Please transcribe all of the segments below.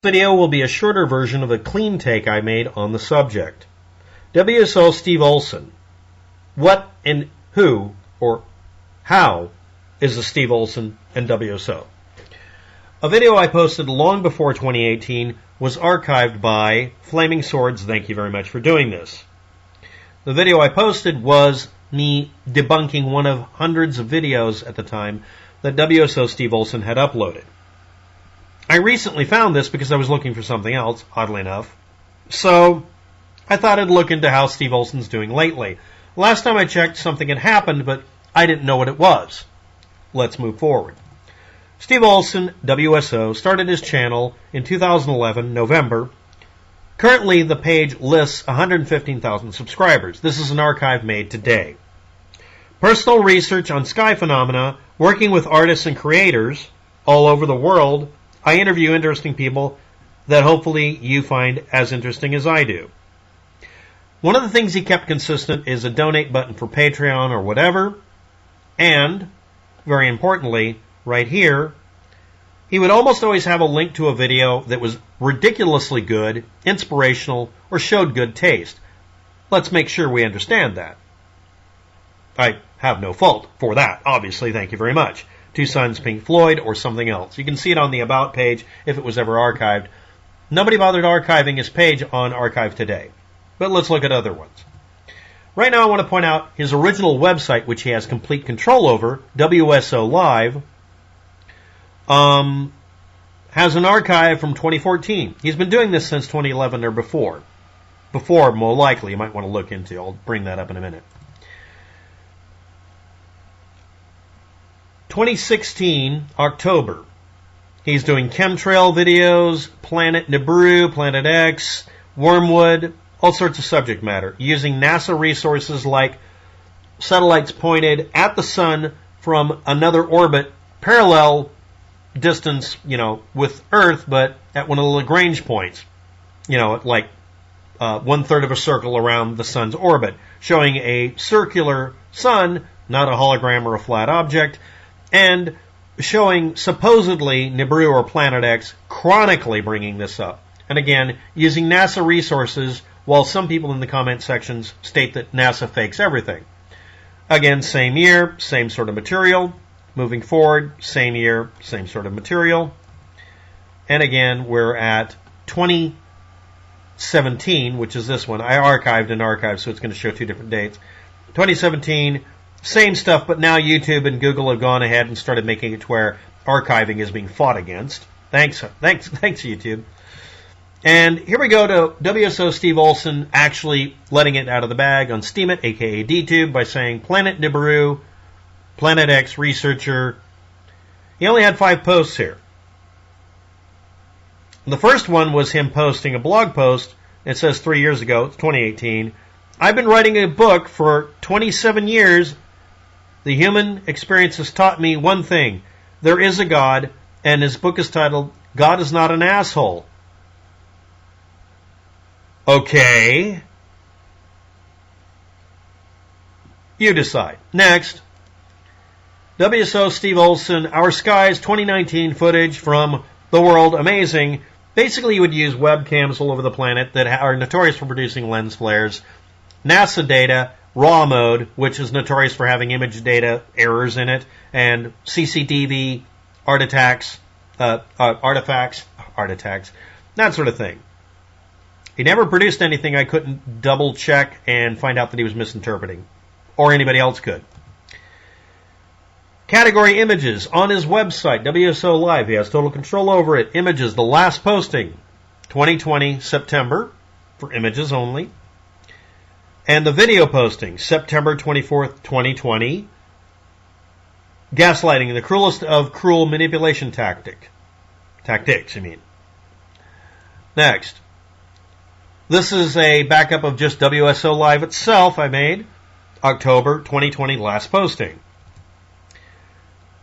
Video will be a shorter version of a clean take I made on the subject. WSO Steve Olson. What and who or how is the Steve Olson and WSO? A video I posted long before 2018 was archived by Flaming Swords. Thank you very much for doing this. The video I posted was me debunking one of hundreds of videos at the time that WSO Steve Olson had uploaded. I recently found this because I was looking for something else, oddly enough. So I thought I'd look into how Steve Olson's doing lately. Last time I checked, something had happened, but I didn't know what it was. Let's move forward. Steve Olson, WSO, started his channel in 2011, November. Currently, the page lists 115,000 subscribers. This is an archive made today. Personal research on sky phenomena, working with artists and creators all over the world. I interview interesting people that hopefully you find as interesting as I do. One of the things he kept consistent is a donate button for Patreon or whatever. And, very importantly, right here, he would almost always have a link to a video that was ridiculously good, inspirational, or showed good taste. Let's make sure we understand that. I have no fault for that, obviously. Thank you very much. Two Sons, Pink Floyd, or something else. You can see it on the About page if it was ever archived. Nobody bothered archiving his page on Archive Today. But let's look at other ones. Right now I want to point out his original website, which he has complete control over, WSO Live, has an archive from 2014. He's been doing this since 2011 or before. Before, more likely, you might want to look into. I'll bring that up in a minute. 2016, October. He's doing chemtrail videos, Planet Nibiru, Planet X, Wormwood, all sorts of subject matter, using NASA resources like satellites pointed at the sun from another orbit, parallel distance, with Earth, but at one of the Lagrange points, like 1/3 of a circle around the sun's orbit, showing a circular sun, not a hologram or a flat object, and showing supposedly Nibiru or Planet X, chronically bringing this up. And again, using NASA resources, while some people in the comment sections state that NASA fakes everything. Again, same year, same sort of material. Moving forward, same year, same sort of material. And again, we're at 2017, which is this one. I archived and archived, so it's going to show two different dates. 2017, same stuff, but now YouTube and Google have gone ahead and started making it to where archiving is being fought against. Thanks, YouTube. And here we go to WSO Steve Olson actually letting it out of the bag on Steemit, aka DTube, by saying Planet Nibiru, Planet X researcher. He only had 5 posts here. The first one was him posting a blog post. It says 3 years ago, it's 2018. I've been writing a book for 27 years. The human experience has taught me one thing. There is a God, and his book is titled, God is Not an Asshole. Okay. You decide. Next. WSO Steve Olson, Our Skies 2019 footage from the world. Amazing. Basically, you would use webcams all over the planet that are notorious for producing lens flares. NASA data, RAW mode, which is notorious for having image data errors in it, and CCTV artifacts, that sort of thing. He never produced anything I couldn't double check and find out that he was misinterpreting, or anybody else could. Category images on his website, WSO Live. He has total control over it. Images, the last posting, 2020 September, for images only. And the video posting, September 24th, 2020. Gaslighting, the cruelest of cruel manipulation tactics. Next. This is a backup of just WSO Live itself I made. October 2020, last posting.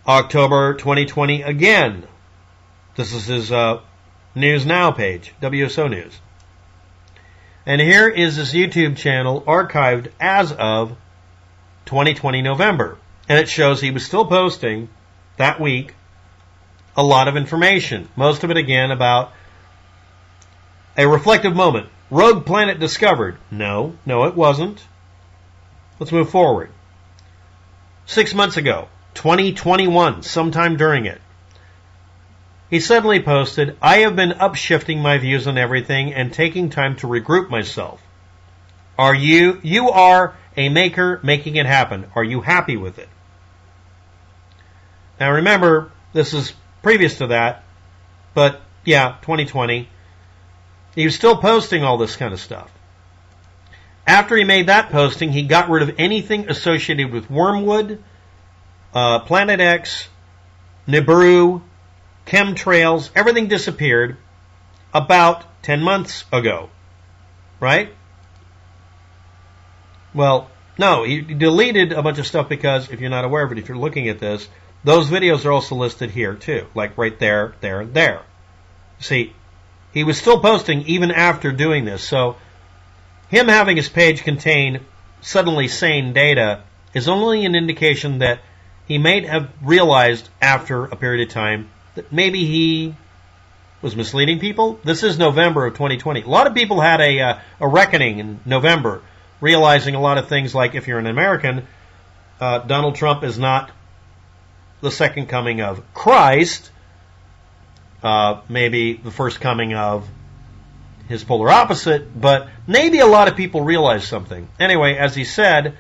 October 2020 again. This is his News Now page, WSO News. And here is his YouTube channel archived as of 2020 November. And it shows he was still posting that week a lot of information. Most of it, again, about A reflective moment. Rogue planet discovered. No, it wasn't. Let's move forward. 6 months ago, 2021, sometime during it, he suddenly posted, I have been upshifting my views on everything and taking time to regroup myself. You are a maker making it happen. Are you happy with it? Now remember, this is previous to that, but yeah, 2020. He was still posting all this kind of stuff. After he made that posting, he got rid of anything associated with Wormwood, Planet X, Nibiru, chemtrails, everything disappeared about 10 months ago. Right? Well, no, he deleted a bunch of stuff because, if you're not aware of it, if you're looking at this, those videos are also listed here too. Like right there, there, there. See, he was still posting even after doing this. So, him having his page contain suddenly sane data is only an indication that he may have realized after a period of time that maybe he was misleading people. This is November of 2020. A lot of people had a reckoning in November, realizing a lot of things like, if you're an American, Donald Trump is not the second coming of Christ, maybe the first coming of his polar opposite, but maybe a lot of people realized something. Anyway, as he said,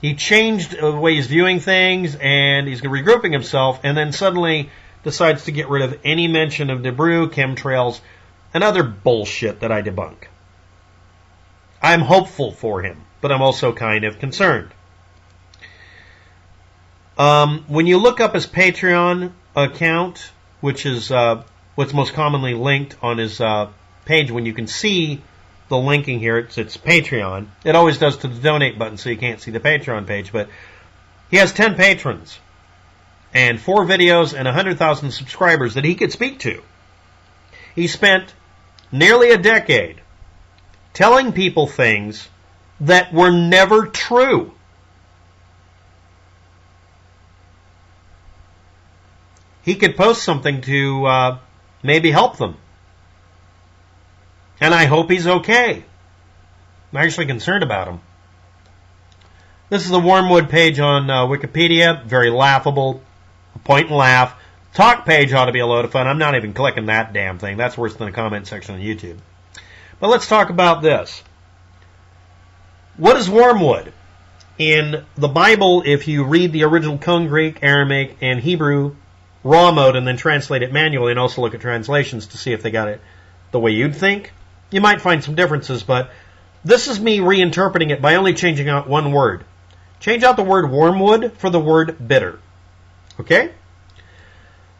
he changed the way he's viewing things, and he's regrouping himself, and then suddenly decides to get rid of any mention of Nibiru, chemtrails, and other bullshit that I debunk. I'm hopeful for him, but I'm also kind of concerned. When you look up his Patreon account, which is what's most commonly linked on his page, when you can see the linking here, it's Patreon. It always does to the donate button, so you can't see the Patreon page, but he has 10 patrons and 4 videos and 100,000 subscribers that he could speak to. He spent nearly a decade telling people things that were never true. He could post something to maybe help them. And I hope he's okay. I'm actually concerned about him. This is the Wormwood page on Wikipedia. Very laughable. Point and laugh. Talk page ought to be a load of fun. I'm not even clicking that damn thing. That's worse than the comment section on YouTube. But let's talk about this. What is wormwood? In the Bible, if you read the original Koine Greek, Aramaic, and Hebrew raw mode and then translate it manually and also look at translations to see if they got it the way you'd think, you might find some differences, but this is me reinterpreting it by only changing out one word. Change out the word wormwood for the word bitter. Okay?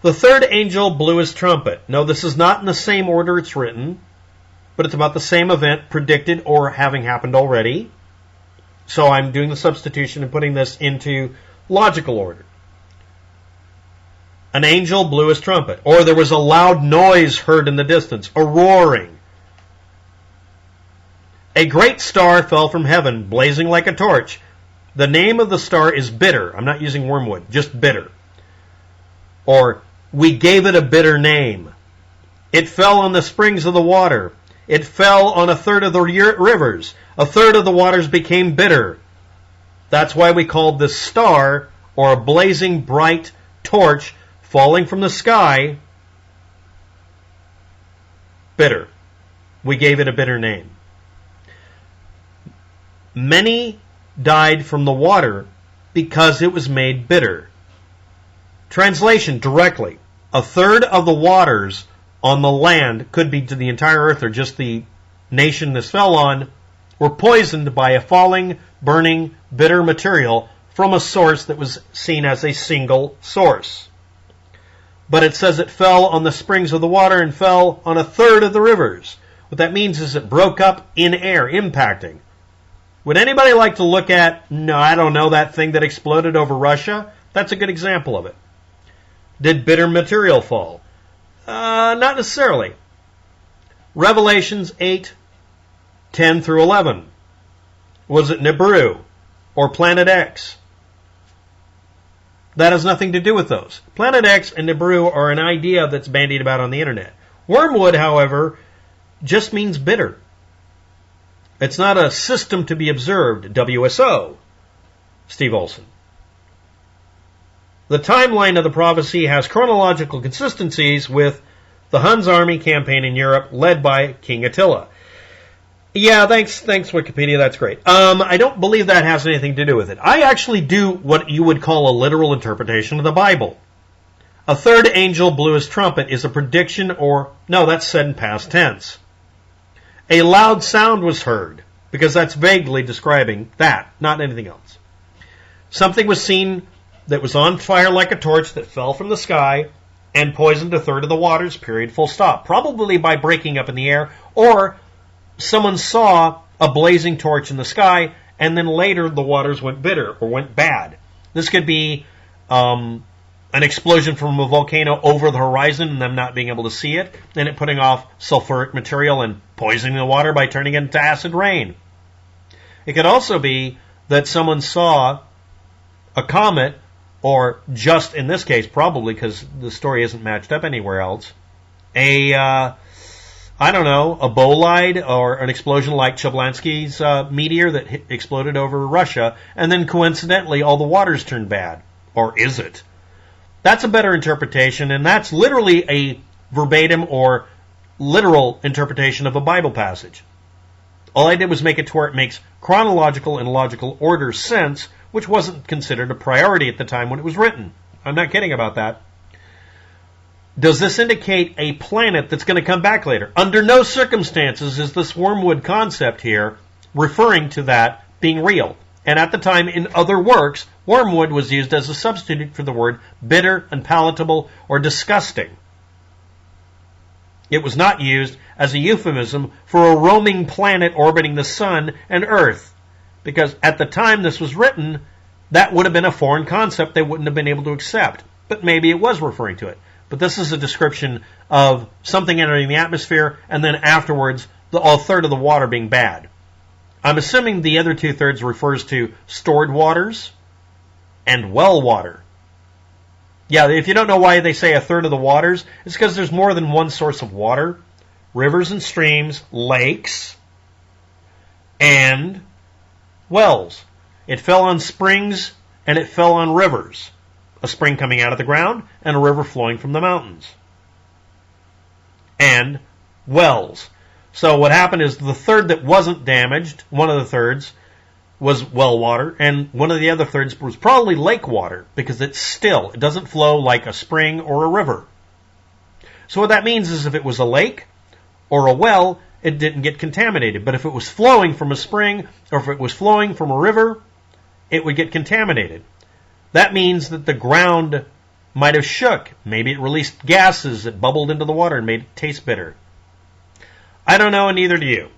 The third angel blew his trumpet. No, this is not in the same order it's written, but it's about the same event predicted or having happened already. So I'm doing the substitution and putting this into logical order. An angel blew his trumpet, or there was a loud noise heard in the distance, a roaring. A great star fell from heaven, blazing like a torch. The name of the star is bitter. I'm not using wormwood, just bitter. Or, we gave it a bitter name. It fell on the springs of the water. It fell on a third of the rivers. A third of the waters became bitter. That's why we called this star, or a blazing bright torch falling from the sky, bitter. We gave it a bitter name. Many died from the water because it was made bitter. Translation directly. A third of the waters on the land, could be to the entire earth or just the nation this fell on, were poisoned by a falling, burning, bitter material from a source that was seen as a single source. But it says it fell on the springs of the water and fell on a third of the rivers. What that means is it broke up in air, impacting. Would anybody like to look at, that thing that exploded over Russia? That's a good example of it. Did bitter material fall? Not necessarily. Revelations 8:10 through 11. Was it Nibiru or Planet X? That has nothing to do with those. Planet X and Nibiru are an idea that's bandied about on the internet. Wormwood, however, just means bitter. It's not a system to be observed. WSO Steve Olson. The timeline of the prophecy has chronological consistencies with the Hun's army campaign in Europe led by King Attila. Yeah, thanks Wikipedia, that's great. I don't believe that has anything to do with it. I actually do what you would call a literal interpretation of the Bible. A third angel blew his trumpet is a prediction no, that's said in past tense. A loud sound was heard, because that's vaguely describing that, not anything else. Something was seen that was on fire like a torch that fell from the sky and poisoned a third of the waters, period, full stop. Probably by breaking up in the air, or someone saw a blazing torch in the sky, and then later the waters went bitter or went bad. This could be an explosion from a volcano over the horizon and them not being able to see it, and it putting off sulfuric material and poisoning the water by turning it into acid rain. It could also be that someone saw a comet, or just in this case, probably because the story isn't matched up anywhere else, a bolide or an explosion like Chelyabinski's meteor that exploded over Russia, and then coincidentally all the waters turned bad. Or is it? That's a better interpretation, and that's literally a verbatim or literal interpretation of a Bible passage. All I did was make it to where it makes chronological and logical order sense, which wasn't considered a priority at the time when it was written. I'm not kidding about that. Does this indicate a planet that's going to come back later? Under no circumstances is this wormwood concept here referring to that being real. And at the time, in other works, wormwood was used as a substitute for the word bitter, unpalatable, or disgusting. It was not used as a euphemism for a roaming planet orbiting the sun and Earth, because at the time this was written, that would have been a foreign concept they wouldn't have been able to accept. But maybe it was referring to it. But this is a description of something entering the atmosphere, and then afterwards, a third of the water being bad. I'm assuming the other two-thirds refers to stored waters and well water. Yeah, if you don't know why they say a third of the waters, it's because there's more than one source of water. Rivers and streams, lakes, and wells. It fell on springs and it fell on rivers. A spring coming out of the ground and a river flowing from the mountains. And wells. So what happened is the third that wasn't damaged, one of the thirds, was well water, and one of the other thirds was probably lake water, because it doesn't flow like a spring or a river. So what that means is if it was a lake or a well, it didn't get contaminated. But if it was flowing from a spring or if it was flowing from a river, it would get contaminated. That means that the ground might have shook. Maybe it released gases that bubbled into the water and made it taste bitter. I don't know, and neither do you.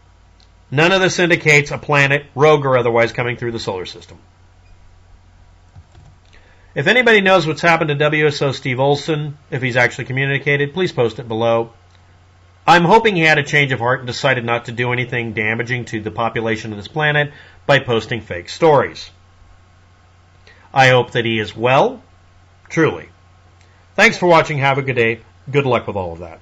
None of this indicates a planet, rogue or otherwise, coming through the solar system. If anybody knows what's happened to WSO Steve Olson, if he's actually communicated, please post it below. I'm hoping he had a change of heart and decided not to do anything damaging to the population of this planet by posting fake stories. I hope that he is well, truly. Thanks for watching. Have a good day. Good luck with all of that.